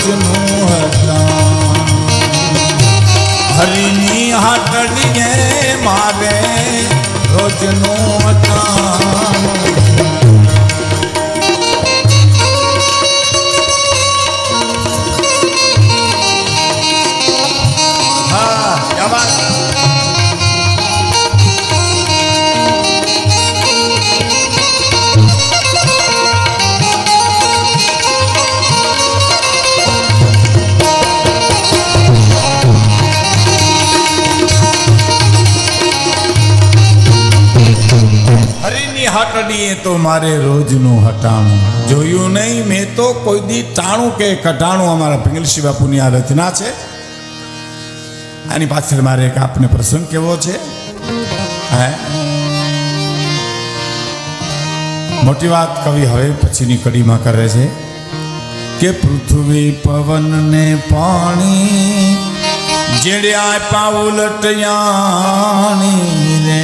રોજનું હટાણું. હરિની હાટડીએ મારે રોજનું હટાણું. હાટડીએ તો મારે રોજનું હટાણું. જોયું નહીં મેં તો કોઈ દી ટાણું કે કટાણું. અમારા પિંગલશી બાપુની આ રચના છે. આની પાછળ મારે એક આપને પ્રસંગ કેવો છે. મોટી વાત કવિ હવે પછીની કડીમાં કરે છે કે પૃથ્વી પવન ને પાણી જેડ્યા પાઉલટયાણી રે.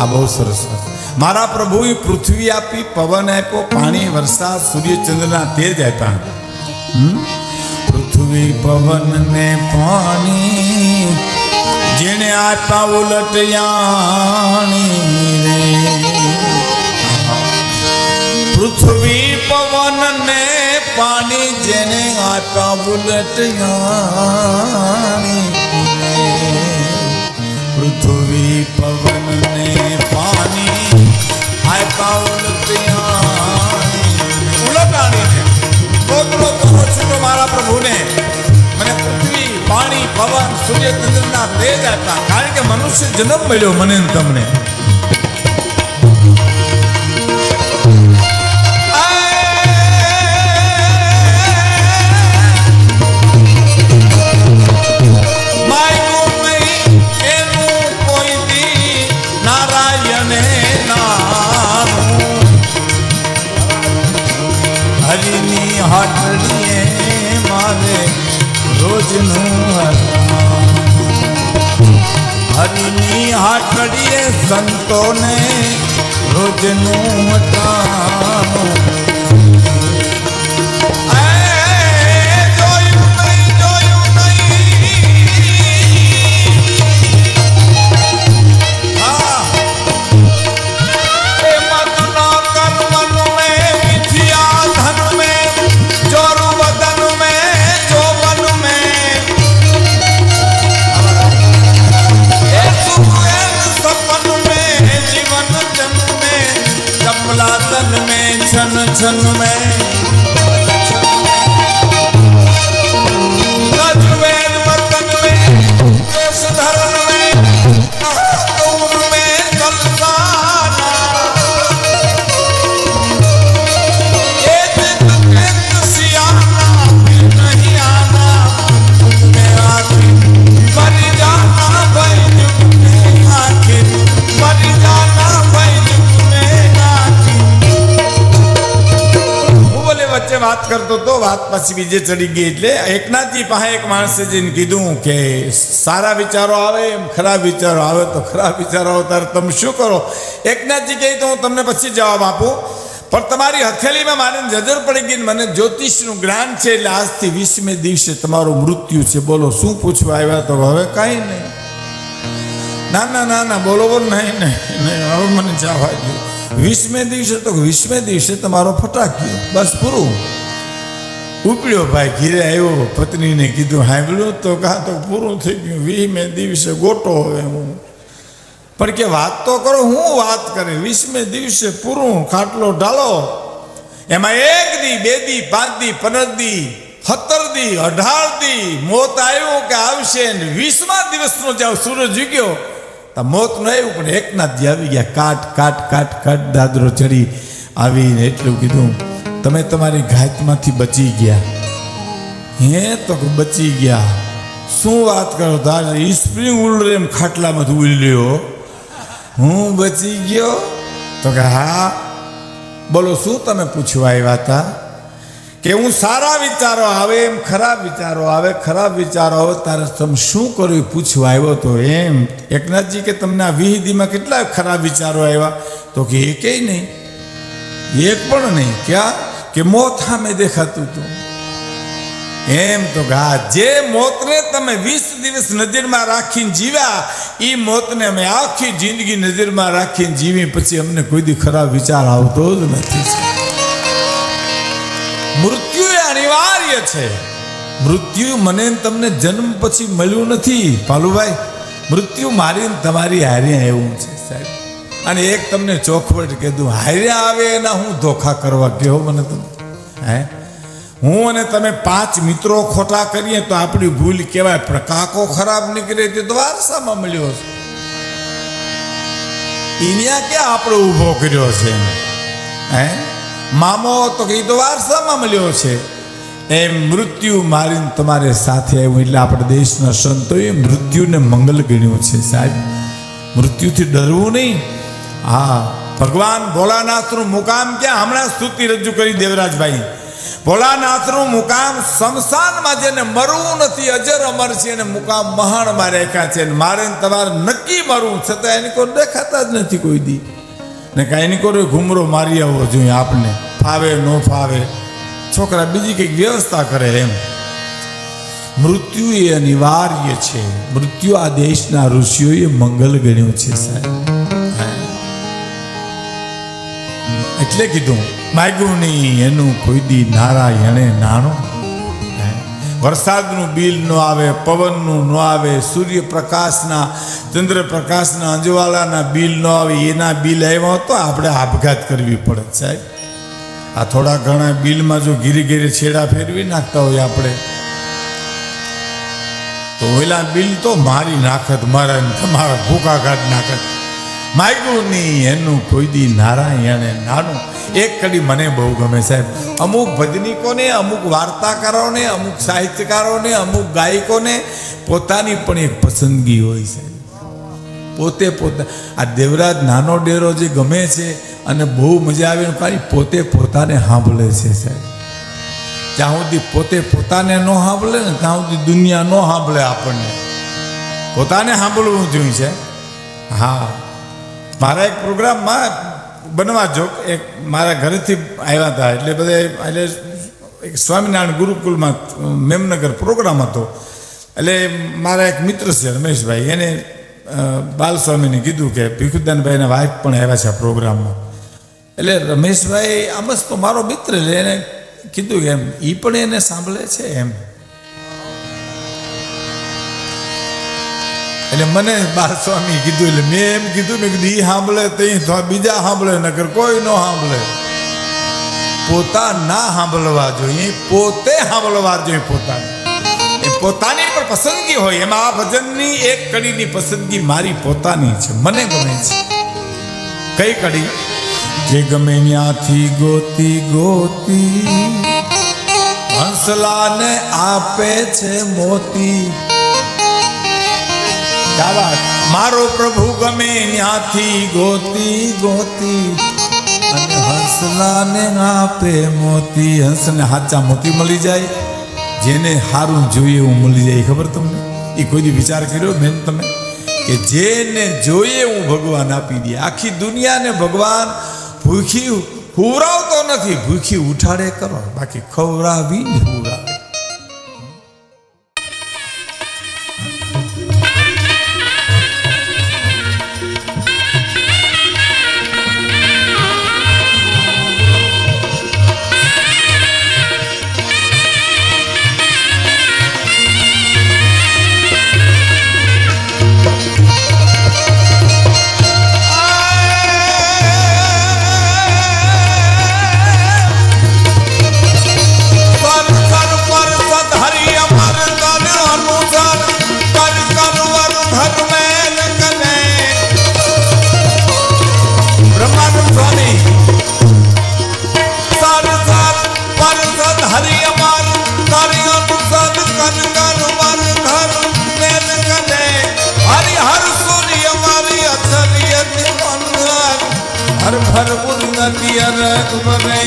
આ બહુ સરસ. મારા પ્રભુએ પૃથ્વી આપી, પવન આપ્યો, પાણી, વરસાદ, સૂર્યચંદ્રના તેજ આપ્યા. પૃથ્વી પવન ને પાણી જેને આપ્યા ઉલટયાણી રે. પૃથ્વી પવન ને પાણી જેને આપ્યા ઉલટયાણી. પૃથ્વી પવન ને પાણી આપ્યા ઉલટયાણી. બોલો કહો છું મારા પ્રભુને મને પૃથ્વી, પાણી, પવન, સૂર્યચંદ્રના તેજ આપ્યા. કારણ કે મનુષ્ય જન્મ મળ્યો મને તમને. હરિની હાટડીએ મારે રોજનું હટાણું. હરિની હાટડીએ સંતોને રોજનું હટાણું. छन छन में गजवेद वतन में देश धर्म में दूर में कलसाना. एक सियाना नहीं आना मैं आखिर मर जाना भाई जुग में. आखिर मर जाना भाई जुग में. વચ્ચે વાત કરતો તો વાત પછી બીજે ચડી ગઈ. એટલે એકનાથજી પાસે એક માણસે જઈને કીધું કે સારા વિચારો આવે એમ ખરાબ વિચારો આવે તો ખરાબ વિચારો આવે ત્યારે તમે શું કરો. એકનાથજી કહે તો હું તમને પછી જવાબ આપું, પણ તમારી હથેળીમાં મારી નજર પડી ગઈ. મને જ્યોતિષનું જ્ઞાન છે એટલે આજથી 20મે દિવસે તમારું મૃત્યુ છે. બોલો શું પૂછવા આવ્યા? તો હવે કાંઈ નહીં. ના ના ના ના બોલો બોલો નહીં નહીં નહીં હવે મને જવા દો. 20મે દિવસે તો 20મે દિવસે તમારો ફટાક્યો બસ પૂરું. ઉપડ્યો ભાઈ ઘીરે આવ્યો, પત્નીને કીધું સાંભળ્યું તો કાં તો પૂરું થઈ ગયું. 20મે દિવસે ગોટો હવે હું પણ કે વાત તો કરો. હું વાત કરે 20મે દિવસે પૂરું ખાટલો ઢાલો. એમાં 1 દી 2 દી 5 દી 15 દી 17 દી 18 દી મોત આવ્યું કે આવશે. 20મા દિવસનો જ્યાં સૂરજ ઉગ્યો મોત ન આવ્યું પણ એકનાથજી આવી ગયા. કાટ કાટ કાટ કાટ દાદરો ચડી આવીને એટલું કીધું તમે તમારી ઘાતમાંથી બચી ગયા. હે તો બચી ગયા. શું વાત કરો? તારે સ્પ્રિંગ ઉલરે એમ ખાટલામાંથી ઉલ્યો હું બચી ગયો? તો કે હા. બોલો શું તમે પૂછવા આવ્યા હતા? કે હું સારા વિચારો આવે એમ ખરાબ વિચારો આવે, ખરાબ વિચારો આવે તારે તમે શું કર્યું પૂછવા આવ્યો તો એમ. એકનાથજી કે તમને આ 20 દીમાં કેટલા ખરાબ વિચારો આવ્યા? તો કે એકેય નહીં, એક પણ નહીં. ક્યાં? કે મોત સામે દેખાતું હતું. એમ તો ગા જે મોતને તમે 20 દિવસ નજરમાં રાખીને જીવ્યા એ મોતને અમે આખી જિંદગી નજરમાં રાખીને જીવી પછી અમને કોઈ દી ખરાબ વિચાર આવતો જ નથી. મૃત્યુ એ અનિવાર્ય છે. મૃત્યુ મને તમને જન્મ પછી મળ્યું નથી પાલુભાઈ. મૃત્યુ મારી તમારી હારે એવું છે સાહેબ. અને એક તમને ચોખવટ કીધું, હારે આવે એના હું ધોખા કરવા કહો મને તમે. હે હું અને તમે 5 મિત્રો ખોટા કરીએ તો આપણી ભૂલ કહેવાય, પણ કાકો ખરાબ નીકળે તો વારસામાં મળ્યો છે. ઇન્યા ક્યાં આપણે ઊભો કર્યો છે? હે મામો તો એ તો વારસામાં મળ્યો છે. એમ મૃત્યુ મારીને તમારે સાથે આવ્યું એટલે આપણા દેશના સંતોએ મૃત્યુને મંગલ ગણ્યું છે સાહેબ. મૃત્યુથી ડરવું નહીં. હા, ભગવાન ભોળાનાથનું મુકામ ક્યાં? હમણાં સ્તુતિ રજૂ કરી દેવરાજભાઈ. ભોળાનાથનું મુકામ શમશાનમાં જેને મરવું નથી, અજર અમર છે, એને મુકામ મહાણમાં રાખ્યા છે. મારે તમારે નક્કી મરવું છતાં એની કોઈ દેખાતા જ નથી કોઈ દી. ને કાંઈ એની કોઈ ઘૂમરો મારી આવવો જોઈએ આપને, ફાવે ન ફાવે, છોકરા બીજી કંઈક વ્યવસ્થા કરે એમ. મૃત્યુ એ અનિવાર્ય છે. મૃત્યુ આ દેશના ઋષિઓએ મંગલ ગણ્યું છે સાહેબ. એટલે કીધું માગ્યું નહીં એનું કોઈ દી નારાયણે નાણું. વરસાદનું બિલ ન આવે, પવનનું ન આવે, સૂર્યપ્રકાશના ચંદ્રપ્રકાશના અંજવાળાના બિલ ન આવે, એના બિલ આવ્યા તો આપણે આપઘાત કરવી પડે સાહેબ. આ થોડા ઘણા બિલમાં જો ઘીરે ઘીરે છેડા ફેરવી નાખતા હોય આપણે તો ઓલા બિલ તો મારી નાખત, મારા તમારા ભૂખા કાઢ નાખત. માગ્યું નહીં એનું કોઈ દી નારાયણે નાનું. એક કડી મને બહુ ગમે સાહેબ. અમુક ભજનીકોને, અમુક વાર્તાકારોને, અમુક સાહિત્યકારોને, અમુક ગાયકોને પોતાની પણ એક પસંદગી હોય સાહેબ. પોતે આ દેવરાજ નાનો ડેરો જે ગમે છે અને બહુ મજા આવે પાછી પોતે પોતાને સાંભળે છે સાહેબ. જ્યાં સુધી પોતે પોતાને ન સાંભળે ને ત્યાં સુધી દુનિયા ન સાંભળે આપણને. પોતાને સાંભળવું જોઈએ છે. હા, મારા એક પ્રોગ્રામમાં બનવા જોક એક મારા ઘરેથી આવ્યા હતા એટલે બધા એટલે એક સ્વામિનારાયણ ગુરુકુલમાં મેમનગર પ્રોગ્રામ હતો. એટલે મારા એક મિત્ર છે રમેશભાઈ, એને બાલસ્વામીને કીધું કે ભીખુદાનભાઈના વાઇફ પણ આવ્યા છે આ પ્રોગ્રામમાં. એટલે રમેશભાઈ આમસ તો મારો મિત્ર છે, એને કીધું કે એમ એ પણ એને સાંભળે છે એમ. એટલે મને બાલસ્વામી કીધું એટલે મેં એમ કીધું મેં કીધું એ સાંભળે તો બીજા સાંભળે નકર કોઈ ન સાંભળે. પોતા ના સાંભળવા જોઈએ, પોતે સાંભળવા જોઈએ. પોતાની પણ પસંદગી હોય. એમાં આ ભજનની એક કડીની પસંદગી મારી પોતાની છે, મને ગમે છે. કઈ કડી? જે ગમે ત્યાંથી ગોતી ગોતી હંસલાને આપે છે મોતી. મારો પ્રભુ ગમે ત્યાંથી ગોતી ગોતી અને હંસલાને આપે મોતી. હંસને સાચા મોતી મળી જાય, જેને સારું જોઈએ એવું મળી જાય. ખબર તમને? એ કોઈ વિચાર કર્યો બેન તમે કે જેને જોઈએ એવું ભગવાન આપી દે? આખી દુનિયાને ભગવાન ભૂખી હુરાવતો નથી, ભૂખી ઉઠાડે કરો, બાકી ખવડાવી હુરાવે. हर उन्नति अरक बने